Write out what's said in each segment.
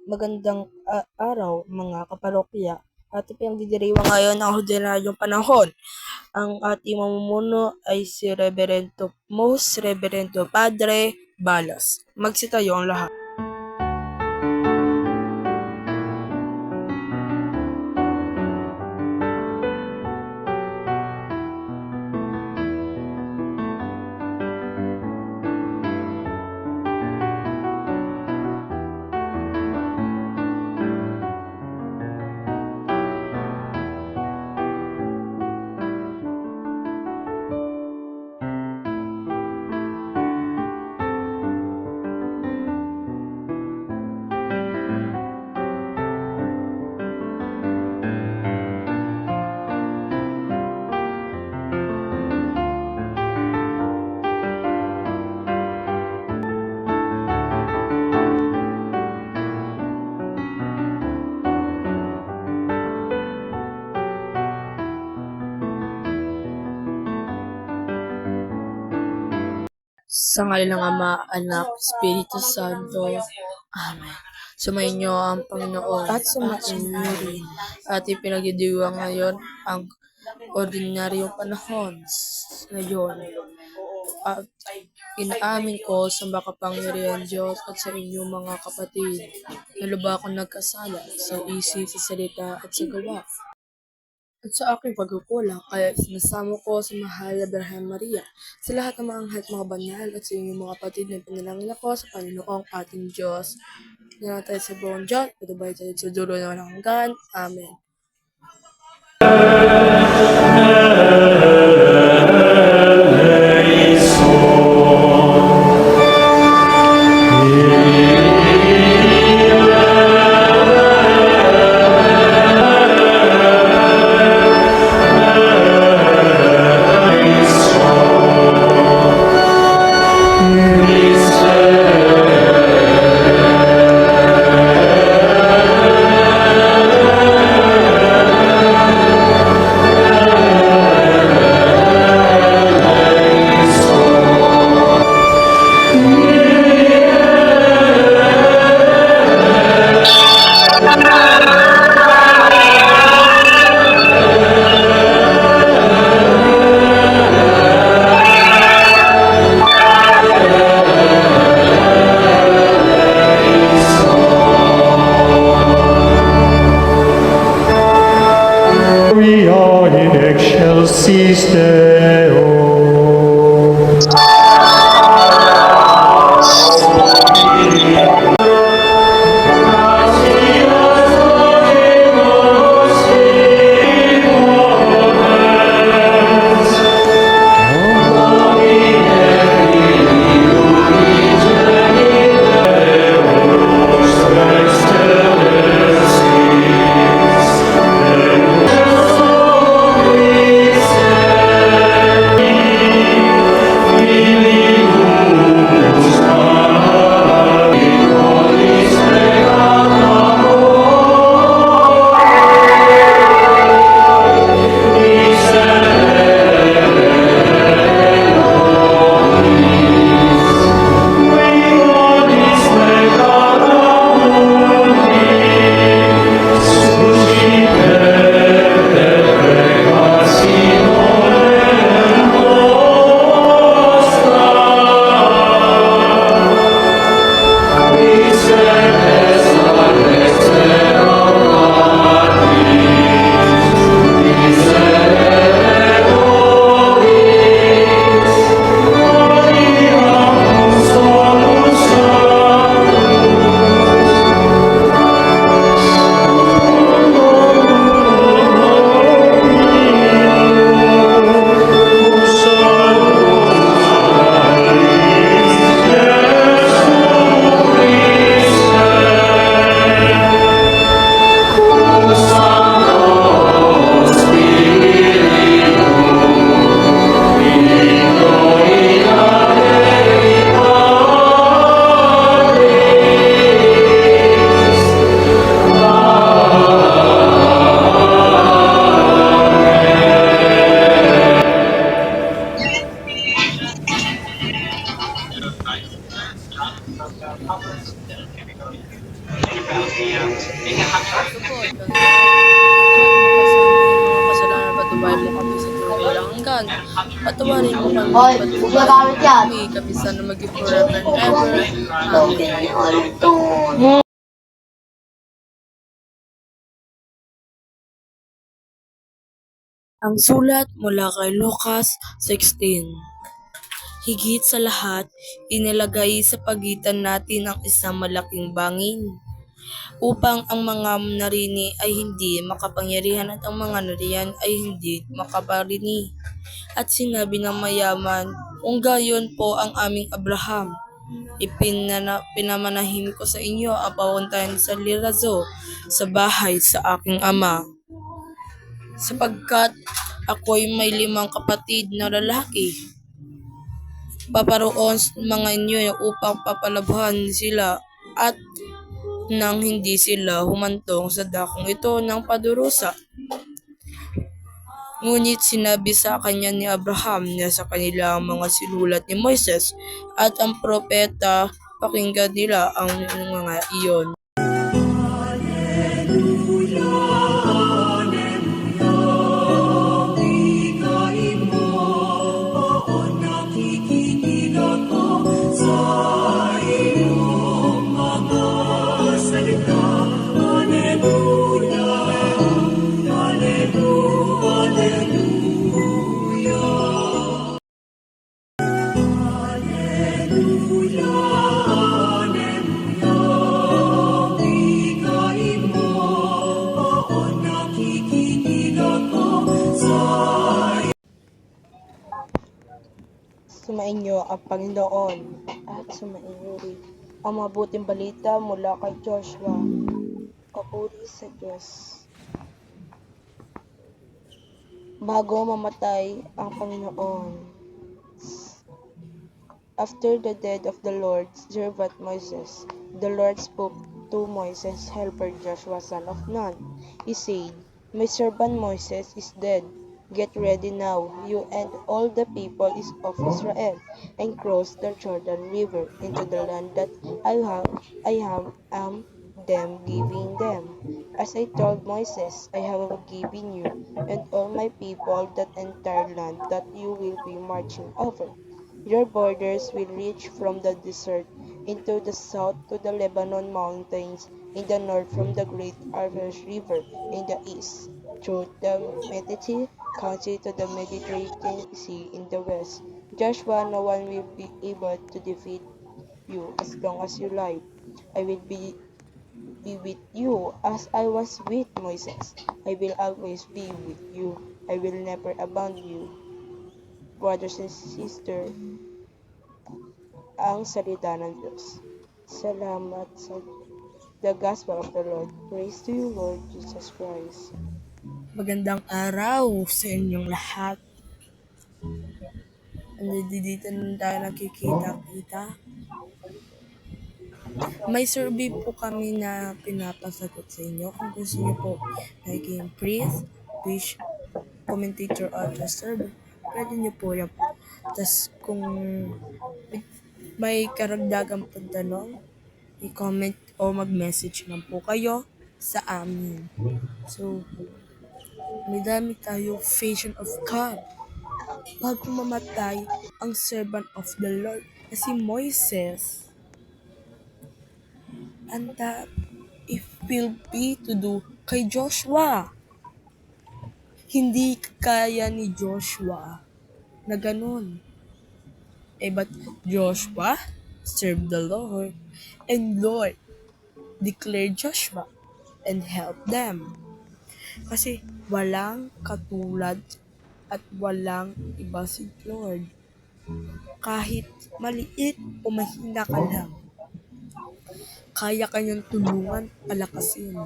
Magandang araw mga kaparokya at ipinagdiriwang ngayon ang ordinaryong panahon. Ang ating mamumuno ay si Most Reverendo Padre Balas. Magsitayo ang lahat. Sa ngalan ng Ama, Anak, Espiritu Santo. Amen. Sumainyo ang Panginoon at sumainyo rin. At ipinagdidiwang ngayon ang ordinaryong panahon ngayon. At inaamin ko sa makapangyarihan Diyos at sa inyong mga kapatid na lubha akong nagkasala sa isip, sa salita at sa gawa. At sa aking pagkukulang, kaya sinasamo ko sa mahal na Birhen Maria, sa lahat ng mga anghel at mga banal at sa inyong mga kapatid na pinalangin ako sa Panginoong ating Diyos. Na tayo sa buong Diyos, patubay tayo sa dulo na walang hanggan. Amen. In excelsis Deo. Sugod, ang kasama ng mga kasalanan, patubayan mo kami sa tulong walang hanggan. Patawarin mo kami, Hoy, patubayan bigla mo gamit yan. kami sana maging forever and ever. Amen. Ang sulat mula kay Lucas 16. Higit sa lahat, inilagay sa pagitan natin ang isang malaking bangin upang ang mga narini ay hindi makapangyarihan at ang mga nariyan ay hindi makaparini. At sinabi ng mayaman, kung gayon po ang aming Abraham, pinamanahim ko sa inyo ang papuntahan sa lirazo sa bahay sa aking ama. Sapagkat ako'y may 5 kapatid na lalaki. Paparoon sa mga inyo upang papalabhan sila at nang hindi sila humantong sa dakong ito ng padurusa. Ngunit sinabi sa kanya ni Abraham na sa kanila ang mga sinulat ni Moises at ang propeta, pakinggan nila ang mga iyon. Sumainyo ang Panginoon at sumainyo rin ang mabuting balita mula kay Joshua. Papuri sa Diyos. Bago mamatay ang Panginoon. After the death of the Lord's servant Moses, the Lord spoke to Moses' helper Joshua son of Nun. He said, "My servant Moses is dead. Get ready now, you and all the people of Israel, and cross the Jordan River into the land that I am them giving them. As I told Moses, I have given you and all my people that entire land that you will be marching over. Your borders will reach from the desert into the south to the Lebanon mountains, in the north from the great Euphrates River, in the east through the Medici country to the Mediterranean Sea in the west. Joshua, no one will be able to defeat you as long as you live. I will be with you as I was with Moses. I will always be with you. I will never abandon you." Brothers and sisters, ang salita ng Diyos. Salamat sa the Gospel of the Lord. Praise to you, Lord Jesus Christ. Magandang araw sa inyong lahat. Dito na tayo nakikita-kita. May survey po kami na pinapasagot sa inyo. Kung gusto niyo po naging priest, wish, commentator, or survey, pwede niyo po yan. Tapos kung may karagdagang pagtanong, i-comment o mag-message lang po kayo sa amin. So, may dami tayo Vision of God. Bago mamatay ang servant of the Lord na si Moises, and that it will be to do kay Joshua. Hindi kaya ni Joshua na ganun. But Joshua served the Lord, and Lord declared Joshua and helped them. Kasi walang katulad at walang iba si Lord. Kahit maliit o mahina ka lang, kaya kanyang tulungan, palakasin.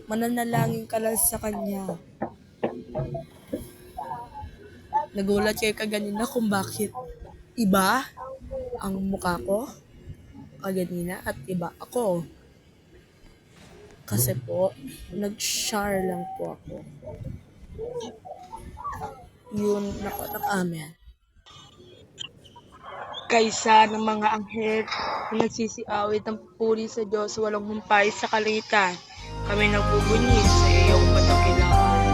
Mananalangin ka lang sa kanya. Nagulat kayo kaganina kung bakit iba ang mukha ko kaganina at iba ako. Kasi po, nag-share lang po ako. Yun, amen. kaysa ng mga anghel na nagsisiawit ng puri sa Diyos sa walang humpay sa kalangitan. Kami nagbubunyi sa iyong patakilaan.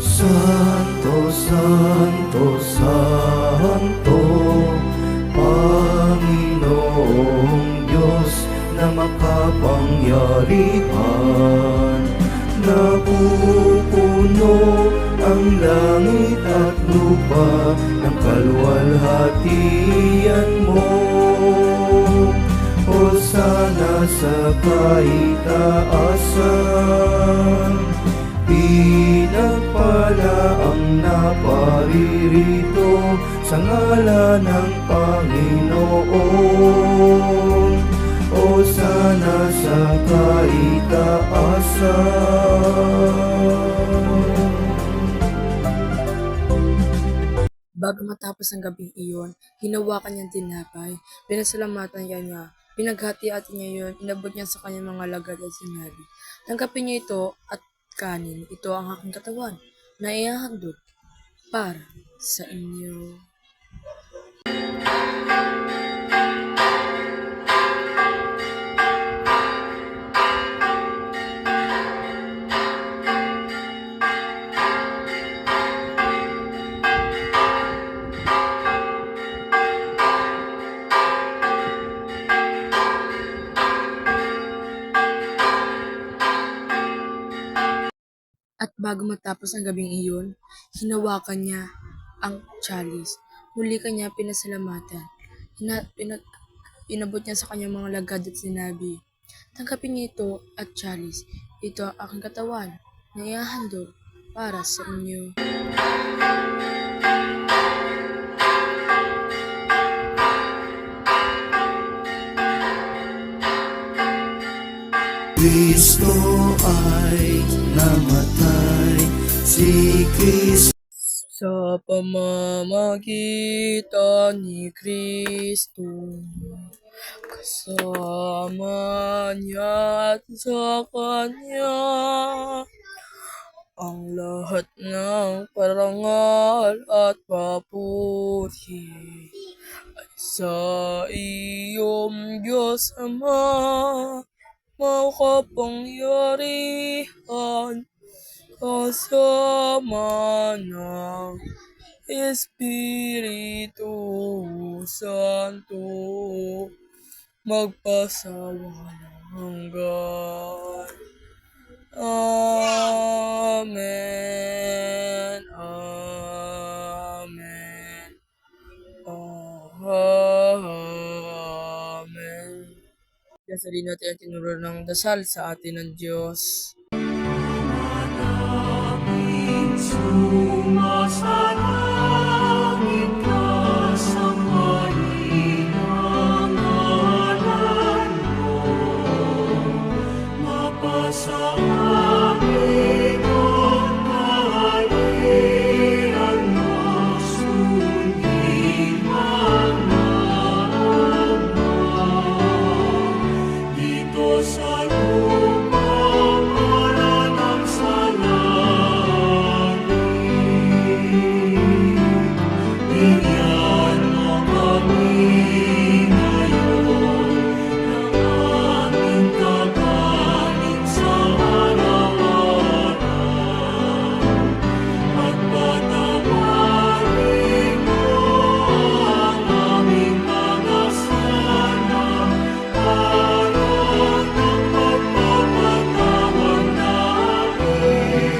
Santo, Santo, Santo, Panginoong Diyos na makapangyarihan. Napupuno ang langit at lupa ng kaluwalhatian mo. Hosana sa kaitaasan, pinagpala ang naparirito sa ngalan ng Panginoon. Hosana sa kaitaasan. Bago matapos ang gabing iyon, hinawakan niyang tinapay, pinasalamatan niya, pinaghati-hati niya yun, inabot niya sa kanyang mga lagad at sinabi, "Tanggapin niyo ito at kanin, ito ang aking katawan, na ihahandog para sa inyo." At bago matapos ang gabing iyon, hinawakan niya ang tsalis. Muli kanya pinasalamatan. Inabot niya sa kanyang mga lagad at sinabi, "Tanggapin niyo ito at tsalis. Ito ang aking katawan na ihahandog para sa inyo." Kristo ay namatay, si Kristo Sa pamamagitan ni Kristo, kasama niya at sa Kanya, ang lahat ng parangal at papuri ay sa iyong Diyos Ama, makapangyarihan, kasama ng Espiritu Santo, magpasawalang hanggan. Amen. Amen. Amen. Dasalin natin ang tinuro ng dasal sa atin ng Diyos. sumasalangit ka sa malinang ngalan mo, mapasabi ang kaharian mo, sundin ang naam mo, dito sa lupa para ng bigyan mo kami ngayon ng aming kakanin sa araw-araw. Pagpatawarin mo ang aming mga sala, para ng pagpapatawag namin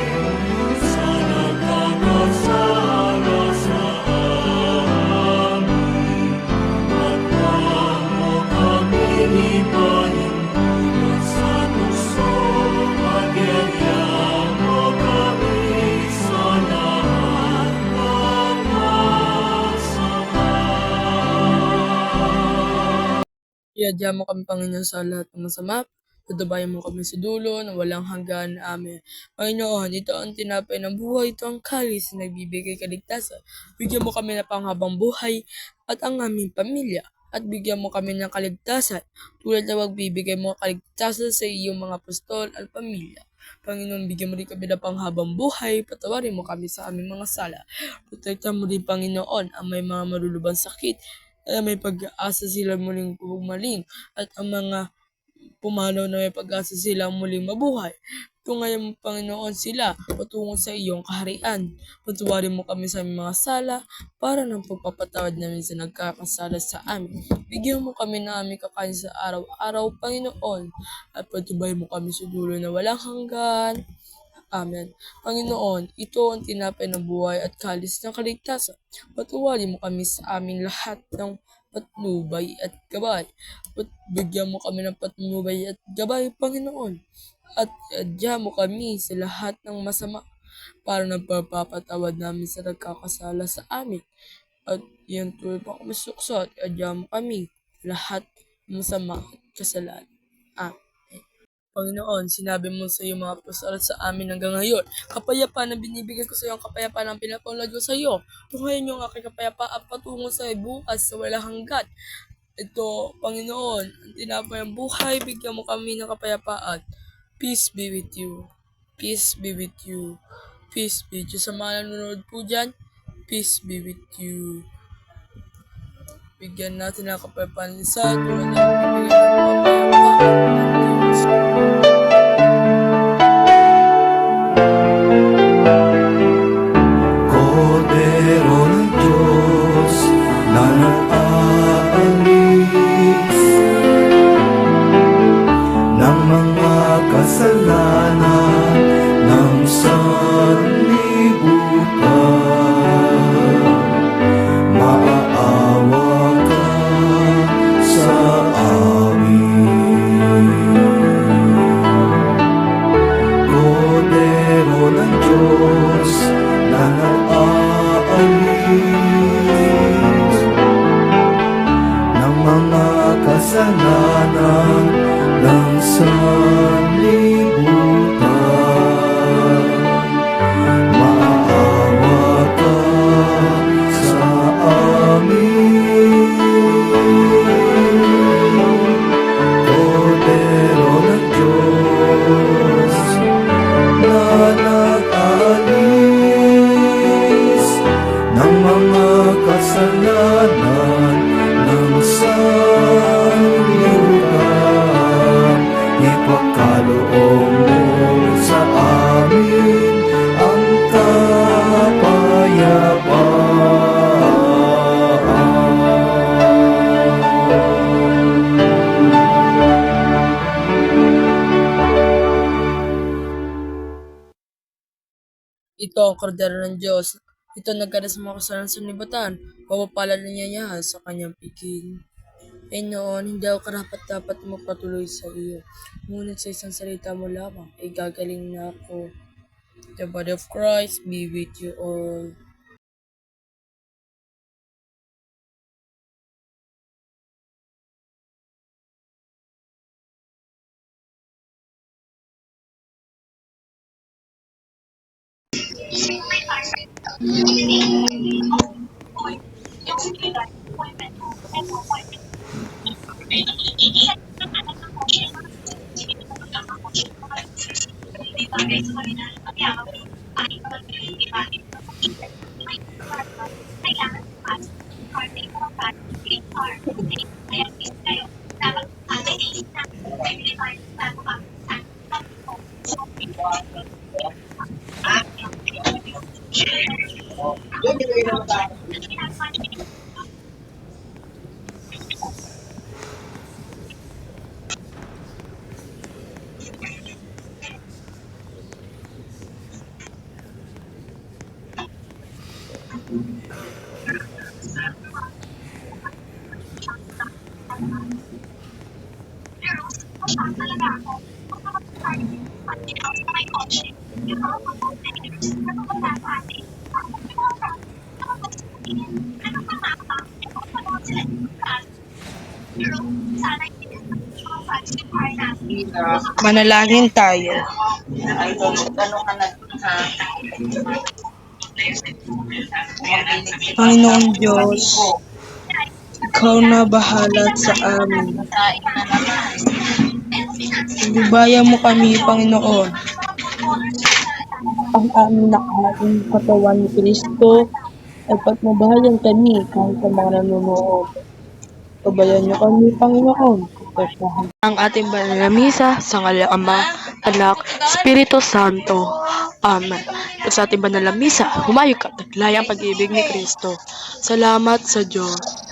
sa nagkakasala sa amin. At huwag mo kaming ipahintulot sa tukso, pagyayaan mo kami sa lahat ng masama. Iadya mo kami, Panginoon, sa lahat ng masama. Tutubayan mo kami sa dulo na walang hanggan. Amen. Panginoon, ito ang tinapay ng buhay, ito ang kalis na nagbibigay kaligtasan. Bigyan mo kami ng panghabang buhay at ang aming pamilya at bigyan mo kami ng kaligtasan, tulad na magbibigay mo kaligtasan sa iyong mga apostol at pamilya. Panginoon, bigyan mo rin kami ng panghabang buhay, patawarin mo kami sa aming mga sala. Protektahan mo rin, Panginoon, ang may mga marulubang sakit, na may pag-asa sila muling bumaling, at ang mga pumanaw na may pag-asa silang muling mabuhay. Tungayan mo, Panginoon, sila patungo sa iyong kaharian. Patawarin mo kami sa aming mga sala para ng pagpapatawad namin sa nagkakasala sa amin. Bigyan mo kami ng aming kakain sa araw-araw, Panginoon, at patubayin mo kami sa dulo na walang hanggan. Amen. Panginoon, ito ang tinapay ng buhay at kalis ng kaligtasan. Patuwarin mo kami sa aming lahat ng patnubay at gabay. At bigyan mo kami ng patnubay at gabay, Panginoon. At adya mo kami sa lahat ng masama para nagpapatawad namin sa nagkakasala sa amin. At yan tuloy pa kami sukso at adya mo kami sa lahat ng masama at kasalanan. Amen. Panginoon, sinabi mo sa iyo mga apostol at sa amin hanggang ngayon, kapayapaan na binibigay ko sa iyo, ang kapayapaan ang pinapaunlad ko sa iyo. Tungayan niyo ang aking kapayapaan patungo sa bukas sa walang hanggan. Ito, Panginoon, ang tinapay ang buhay, bigyan mo kami ng kapayapaan. Peace be with you. Peace be with you. Peace be with you. Sa mga nanonood po dyan, peace be with you. Bigyan natin ng kapayapaan sa tulad ng bibigyan ng kapayapaan ng Diyos. Kordero ng Diyos na nag-aalis ng mga kasalanan ng sanlibutan, maaawa ka sa amin. Kordero ng Diyos na nag-aalis ng mga kasalanan ng sanlibutan, maawa ka sa amin. Kordero ng Diyos na nag-aalis ng mga kasalanan ng sanlibutan, ipagkaloob mo sa amin ang kapayapaan. Ito ang kordero ng Diyos. Ito nagkada sa mga kasalanan sa sanlibutan. Papapalad niya sa kanyang piging. Panginoon, hindi ako karapat-dapat magpatuloy sa iyo. Ngunit sa isang salita mo lamang, ay gagaling na ako. The body of Christ be with you all. Manalangin tayo. Panginoong Diyos, Ikaw na bahala sa amin. Pagbibaya mo kami, Panginoon. Ang aming nakahaing katawan ni Kristo ay patnubayan kami kahit sa mga nanonood. Pabayan niyo kami, Panginoon. Ang ating banal na misa sa ngalan ng Ama, Anak, Espiritu Santo. Amen. Sa ating banal na misa, humayo ka, taglaya ang pag-ibig ni Kristo. Salamat sa Diyos.